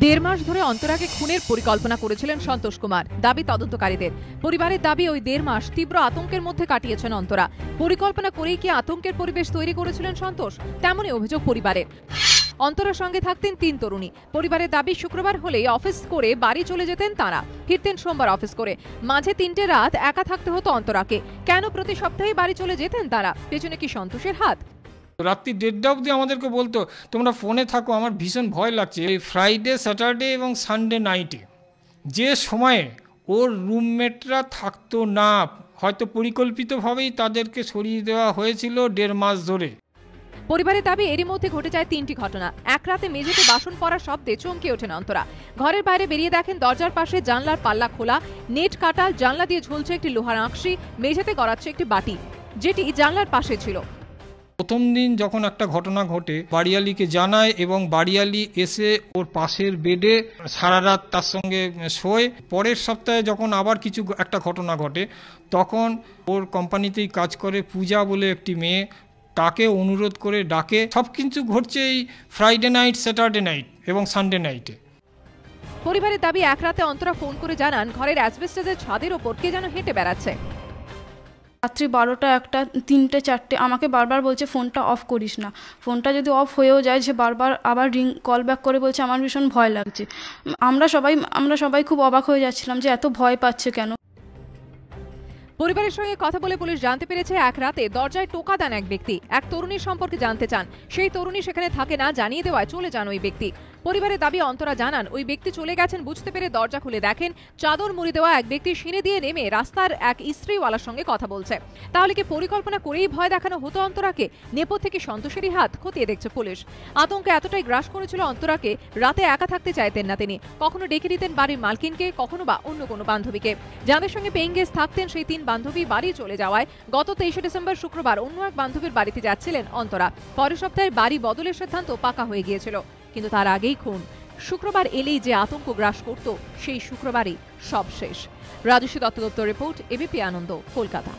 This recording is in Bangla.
দেড় মাস ধরে অন্তরাকে খুনের পরিকল্পনা করেছিলেন সন্তোষ কুমার, দাবি তদন্তকারীদের। পরিবারের দাবি ওই দেড় মাস তীব্র আতঙ্কের মধ্যে কাটিয়েছেন অন্তরা। পরিকল্পনা করেই কি আতঙ্কের পরিবেশ তৈরি করেছিলেন সন্তোষ, তেমনই অভিযোগ পরিবারের। অন্তরার সঙ্গে থাকতেন 3 তরুণী। পরিবারের দাবি শুক্রবার হলেই অফিস করে বাড়ি চলে যেতেন তারা, ফিরতেন সোমবার অফিস করে। মাঝে 3টে রাত একা থাকতে হতো অন্তরাকে। কেন প্রতি সপ্তাহে বাড়ি চলে যেতেন তারা? পেছনে কি সন্তোষের হাত? রাত্রি 1:30 অবধি আমাদেরকে বলতো তোমরা ফোনে থাকো, আমার ভীষণ ভয় লাগছে। এই ফ্রাইডে, স্যাটারডে এবং সানডে নাইটে যে সময়ে ওর রুমমেটরা থাকতো না, হয়তো পরিকল্পিতভাবেই তাদেরকে সরিয়ে দেওয়া হয়েছিল 1.5 মাস ধরে। পরিবারের দাবি এরই মধ্যে ঘটে যায় 3টি ঘটনা। এক রাতে মেঝেতে বাসন পড়ার শব্দে চমকে ওঠেন অন্তরা। ঘরের বাইরে বেরিয়ে দেখেন দরজার পাশে জানলার পাল্লা খোলা, নেট কাটা, জানলা দিয়ে ঝুলছে একটি লোহার আঁকশি, মেঝেতে গড়াচ্ছে একটি বাটি, যেটি জানলার পাশে ছিল। প্রথম দিন যখন একটা ঘটনা ঘটে, বাড়িয়ালিকে জানায় এবং বাড়িয়ালি এসে ওর পাশের বেডে সারা রাত তার সঙ্গে শোয়। পরের সপ্তাহে যখন আবার একটা ঘটনা ঘটে, তখন ওর কোম্পানিতেই কাজ করে পূজা বলে একটি মেয়ে, তাকে অনুরোধ করে ডাকে। সব কিছু ঘটছে এই ফ্রাইডে নাইট, স্যাটারডে নাইট এবং সানডে নাইটে। পরিবারের দাবি এক রাতে অন্তরা ফোন করে জানান ঘরের অ্যাসবেস্টসের ছাদের ওপর কে যেন হেঁটে বেড়াচ্ছে। রাত্রি 12টা, 1টা, 3টে, 4টে আমাকে বারবার বলছে ফোনটা অফ করিস না। ফোনটা যদি অফ হয়েও যায়, সে বারবার আবার কল ব্যাক করে বলছে আমার ভীষণ ভয় লাগছে। আমরা সবাই খুব অবাক হয়ে যাচ্ছিলাম যে এত ভয় পাচ্ছে কেন। পরিবারের সঙ্গে কথা বলে পুলিশ জানতে পেরেছে এক রাতে দরজায় টোকা দেন এক ব্যক্তি। এক তরুণীর সম্পর্কে জানতে চান, সেই তরুণী সেখানে থাকে না জানিয়ে দেওয়ায় চলে যান ওই ব্যক্তি। পরিবারের দাবি অন্তরা জানান ওই ব্যক্তি চলে গেছেন বুঝতে পেরে দরজা খুলে দেখেন চাদর মুড়ি দেওয়া এক ব্যক্তি সিঁড়ি দিয়ে নেমে রাস্তার এক ইস্ত্রিওয়ালার সঙ্গে কথা বলছে। তাহলে কি পরিকল্পনা করেই ভয় দেখানো হতো অন্তরাকে? নেপথ্যে কি সন্তোষেরই হাত? খতিয়ে দেখছে পুলিশ। আতঙ্কে এতটাই গ্রাস করেছিল অন্তরাকে, রাতে একা থাকতে চাইতেন না তিনি। কখনো ডেকে দিতেন বাড়ির মালকিনকে, কখনো বা অন্য কোনো বান্ধবীকে। যাদের সঙ্গে পেইং গেস্ট থাকতেন সেই 3 বান্ধবী বাড়ি চলে যাওয়ায় গত 23শে ডিসেম্বর শুক্রবার অন্য এক বান্ধবীর বাড়িতে যাচ্ছিলেন অন্তরা। পরের সপ্তাহে বাড়ি বদলের সিদ্ধান্ত পাকা হয়ে গিয়েছিল, কিন্তু তার আগেই খুন। শুক্রবার এলেই যে আতঙ্ক গ্রাস করত, সেই শুক্রবারই সব শেষ। রাজস্বী দত্ত রিপোর্ট, এবিপি আনন্দ, কলকাতা।